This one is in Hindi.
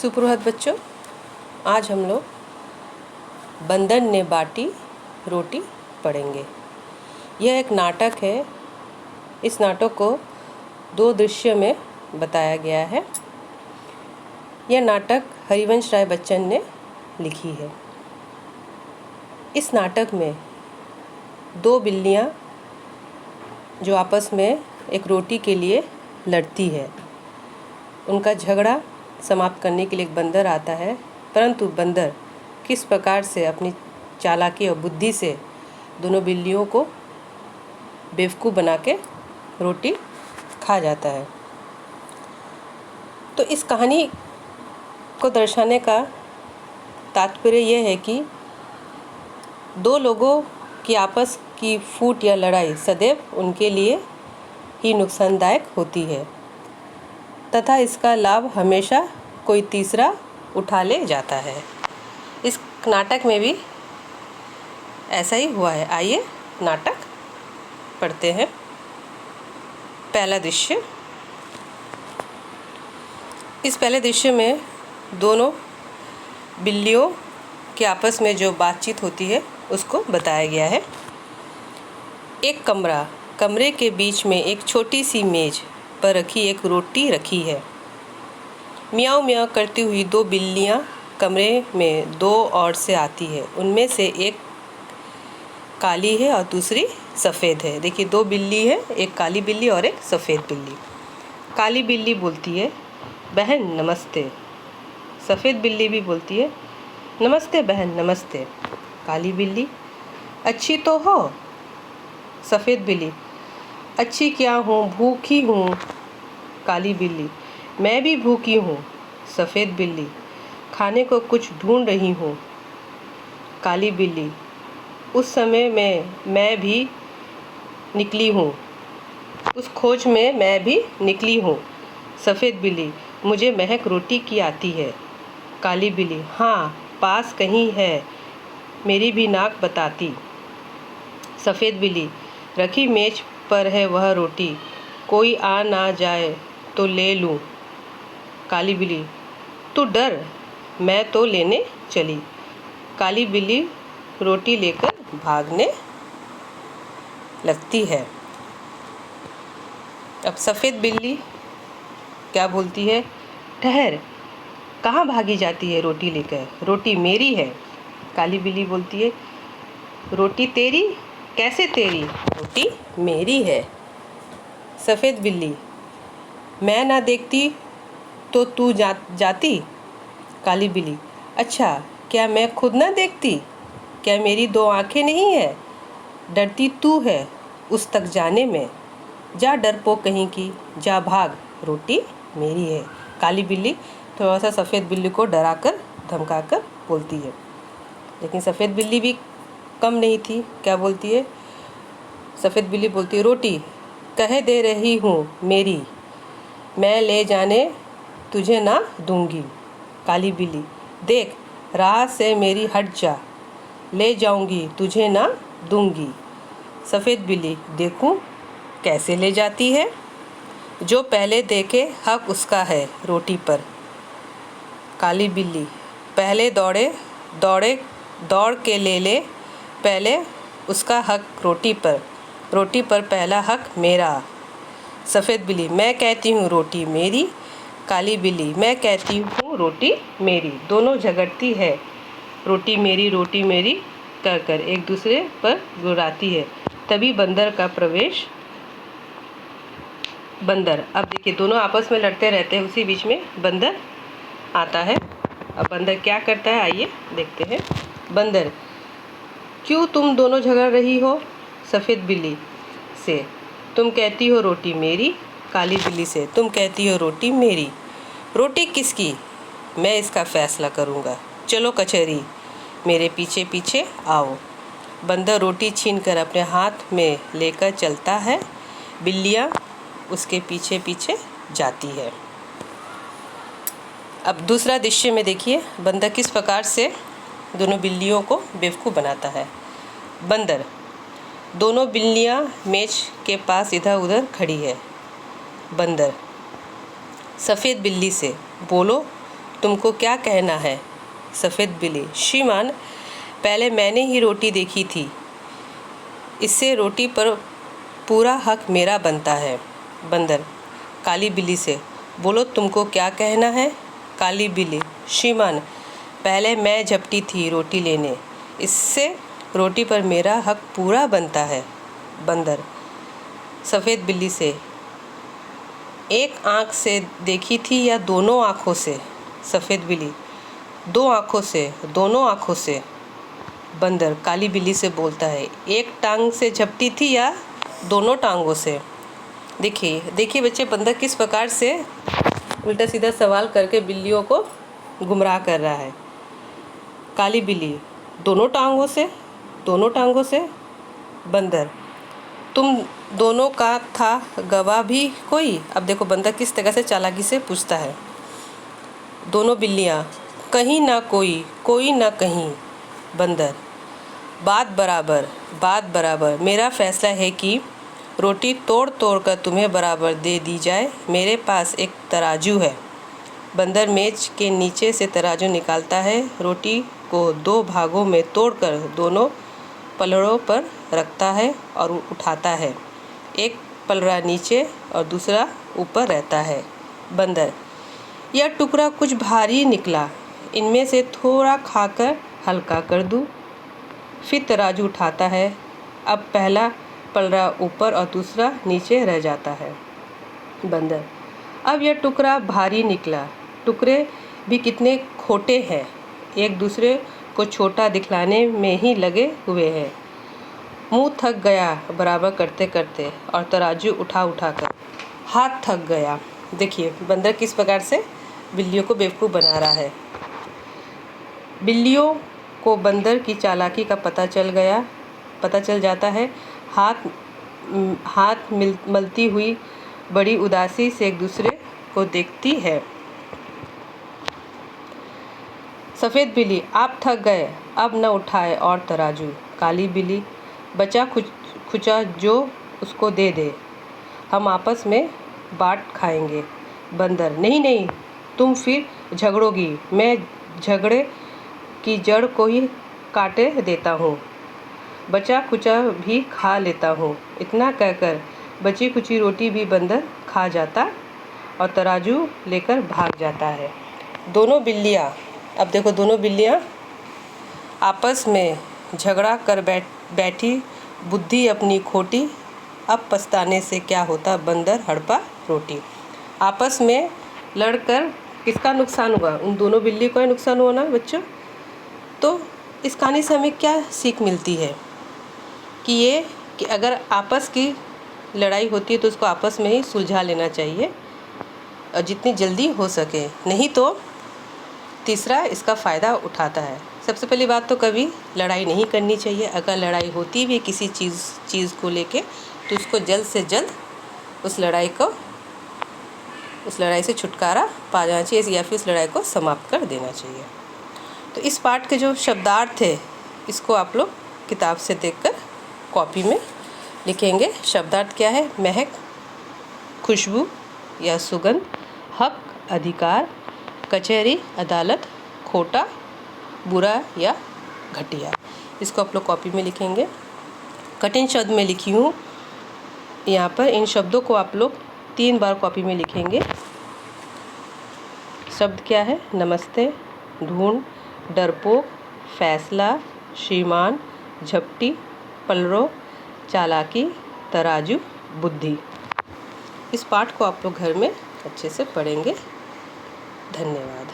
सुप्रभात बच्चों, आज हम लोग बंदर ने बाटी रोटी पढ़ेंगे। यह एक नाटक है। इस नाटक को दो दृश्य में बताया गया है। यह नाटक हरिवंश राय बच्चन ने लिखी है। इस नाटक में दो बिल्लियाँ जो आपस में एक रोटी के लिए लड़ती है, उनका झगड़ा समाप्त करने के लिए एक बंदर आता है, परंतु बंदर किस प्रकार से अपनी चालाकी और बुद्धि से दोनों बिल्लियों को बेवकूफ़ बना के रोटी खा जाता है। तो इस कहानी को दर्शाने का तात्पर्य यह है कि दो लोगों की आपस की फूट या लड़ाई सदैव उनके लिए ही नुकसानदायक होती है तथा इसका लाभ हमेशा कोई तीसरा उठा ले जाता है। इस नाटक में भी ऐसा ही हुआ है। आइए नाटक पढ़ते हैं। पहला दृश्य। इस पहले दृश्य में दोनों बिल्लियों के आपस में जो बातचीत होती है उसको बताया गया है। एक कमरे के बीच में एक छोटी सी मेज पर रखी एक रोटी रखी है। मियाँ मियाँ करती हुई दो बिल्लियाँ कमरे में दो ओर से आती है। उनमें से एक काली है और दूसरी सफ़ेद है। देखिए, दो बिल्ली है, एक काली बिल्ली और एक सफ़ेद बिल्ली। काली बिल्ली बोलती है, बहन नमस्ते। सफ़ेद बिल्ली भी बोलती है, नमस्ते बहन नमस्ते। काली बिल्ली, अच्छी तो हो? सफ़ेद बिल्ली, अच्छी क्या हूँ, भूखी हूँ। काली बिल्ली, मैं भी भूखी हूँ। सफ़ेद बिल्ली, खाने को कुछ ढूंढ रही हूँ। काली बिल्ली, उस समय में मैं भी निकली हूँ, उस खोज में मैं भी निकली हूँ। सफ़ेद बिल्ली, मुझे महक रोटी की आती है। काली बिल्ली, हाँ पास कहीं है, मेरी भी नाक बताती। सफ़ेद बिल्ली, रखी मेज पर है वह रोटी, कोई आ ना जाए तो ले लूँ। काली बिल्ली, तू डर, मैं तो लेने चली। काली बिल्ली रोटी लेकर भागने लगती है। अब सफ़ेद बिल्ली क्या बोलती है, ठहर, कहाँ भागी जाती है रोटी लेकर? रोटी मेरी है। काली बिल्ली बोलती है, रोटी तेरी? कैसे तेरी? रोटी मेरी है। सफ़ेद बिल्ली, मैं ना देखती तो तू जाती? काली बिल्ली, अच्छा क्या मैं खुद ना देखती? क्या मेरी दो आँखें नहीं है? डरती तू है उस तक जाने में। जा डरपोक कहीं की, जा भाग, रोटी मेरी है। काली बिल्ली थोड़ा सा सफ़ेद बिल्ली को डराकर धमकाकर बोलती है, लेकिन सफ़ेद बिल्ली भी कम नहीं थी। क्या बोलती है? सफ़ेद बिल्ली बोलती है, रोटी कह दे रही हूँ मेरी, मैं ले जाने तुझे ना दूंगी। काली बिल्ली, देख राह से मेरी हट जा, ले जाऊंगी तुझे ना दूंगी। सफ़ेद बिल्ली, देखूं कैसे ले जाती है? जो पहले देखे हक उसका है रोटी पर। काली बिल्ली, पहले दौड़ के ले पहले उसका हक रोटी पर पहला हक मेरा। सफ़ेद बिल्ली, मैं कहती हूँ रोटी मेरी। काली बिल्ली, मैं कहती हूँ रोटी मेरी। दोनों झगड़ती है रोटी मेरी कर कर, एक दूसरे पर गुर्राती है। तभी बंदर का प्रवेश। बंदर, अब देखिए दोनों आपस में लड़ते रहते हैं, उसी बीच में बंदर आता है। अब बंदर क्या करता है, आइए देखते हैं। बंदर, क्यों तुम दोनों झगड़ रही हो? सफ़ेद बिल्ली से, तुम कहती हो रोटी मेरी। काली बिल्ली से, तुम कहती हो रोटी मेरी। रोटी किसकी? मैं इसका फैसला करूँगा। चलो कचहरी, मेरे पीछे पीछे आओ। बंदर रोटी छीनकर अपने हाथ में लेकर चलता है। बिल्लियाँ उसके पीछे पीछे जाती है। अब दूसरा दृश्य में देखिए बंदर किस प्रकार से दोनों बिल्लियों को बेवकूफ़ बनाता है। बंदर, दोनों बिल्लियाँ मेज के पास इधर उधर खड़ी है। बंदर सफ़ेद बिल्ली से, बोलो तुमको क्या कहना है? सफ़ेद बिल्ली, श्रीमान, पहले मैंने ही रोटी देखी थी, इससे रोटी पर पूरा हक मेरा बनता है। बंदर काली बिल्ली से, बोलो तुमको क्या कहना है? काली बिल्ली, श्रीमान, पहले मैं झपटी थी रोटी लेने, इससे रोटी पर मेरा हक पूरा बनता है। बंदर सफ़ेद बिल्ली से, एक आँख से देखी थी या दोनों आँखों से? सफ़ेद बिल्ली, दो आँखों से, दोनों आँखों से। बंदर काली बिल्ली से बोलता है, एक टांग से झपटी थी या दोनों टांगों से? देखिए बच्चे, बंदर किस प्रकार से उल्टा सीधा सवाल करके बिल्लियों को गुमराह कर रहा है। काली बिल्ली, दोनों टांगों से, दोनों टांगों से। बंदर, तुम दोनों का था गवाह भी कोई? अब देखो बंदर किस तरह से चालाकी से पूछता है। दोनों बिल्लियाँ, कहीं ना कोई, कोई ना कहीं। बंदर, बात बराबर, मेरा फैसला है कि रोटी तोड़ तोड़ कर तुम्हें बराबर दे दी जाए। मेरे पास एक तराजू है। बंदर मेज के नीचे से तराजू निकालता है, रोटी को दो भागों में तोड़कर दोनों पलड़ों पर रखता है और उठाता है। एक पलड़ा नीचे और दूसरा ऊपर रहता है। बंदर, यह टुकड़ा कुछ भारी निकला, इनमें से थोड़ा खाकर हल्का कर दूं। फिर तराजू उठाता है, अब पहला पलड़ा ऊपर और दूसरा नीचे रह जाता है। बंदर, अब यह टुकड़ा भारी निकला, टुकड़े भी कितने खोटे हैं, एक दूसरे को छोटा दिखलाने में ही लगे हुए हैं। मुंह थक गया बराबर करते करते और तराजू उठा कर हाथ थक गया। देखिए बंदर किस प्रकार से बिल्लियों को बेवकूफ़ बना रहा है। बिल्लियों को बंदर की चालाकी का पता चल जाता है। हाथ मलती हुई बड़ी उदासी से एक दूसरे को देखती है। सफ़ेद बिल्ली, आप थक गए, अब न उठाए और तराजू। काली बिल्ली, बचा खुचा जो उसको दे दे, हम आपस में बांट खाएंगे। बंदर, नहीं, तुम फिर झगड़ोगी, मैं झगड़े की जड़ को ही काटे देता हूँ, बचा खुचा भी खा लेता हूँ। इतना कहकर बची खुची रोटी भी बंदर खा जाता और तराजू लेकर भाग जाता है। दोनों बिल्लियाँ, अब देखो दोनों बिल्लियाँ आपस में झगड़ा कर बैठी, बुद्धि अपनी खोटी, अब पछताने से क्या होता, बंदर हड़पा रोटी। आपस में लड़कर किसका नुकसान हुआ? उन दोनों बिल्ली को ही नुकसान हुआ ना बच्चों। तो इस कहानी से हमें क्या सीख मिलती है कि अगर आपस की लड़ाई होती है तो उसको आपस में ही सुलझा लेना चाहिए और जितनी जल्दी हो सके, नहीं तो तीसरा इसका फ़ायदा उठाता है। सबसे पहली बात तो कभी लड़ाई नहीं करनी चाहिए। अगर लड़ाई होती भी किसी चीज़ को लेके तो उसको जल्द से जल्द उस लड़ाई से छुटकारा पा जाना चाहिए या फिर उस लड़ाई को समाप्त कर देना चाहिए। तो इस पाठ के जो शब्दार्थ है इसको आप लोग किताब से देखकर कॉपी में लिखेंगे। शब्दार्थ क्या है? महक, खुशबू या सुगंध, हक, अधिकार, कचहरी, अदालत, खोटा, बुरा या घटिया। इसको आप लोग कॉपी में लिखेंगे। कठिन शब्द में लिखी हूँ यहाँ पर, इन शब्दों को आप लोग 3 बार कॉपी में लिखेंगे। शब्द क्या है? नमस्ते, ढूंढ, डरपोक, फैसला, श्रीमान, झपटी, पलड़ों, चालाकी, तराजू, बुद्धि। इस पाठ को आप लोग घर में अच्छे से पढ़ेंगे। धन्यवाद।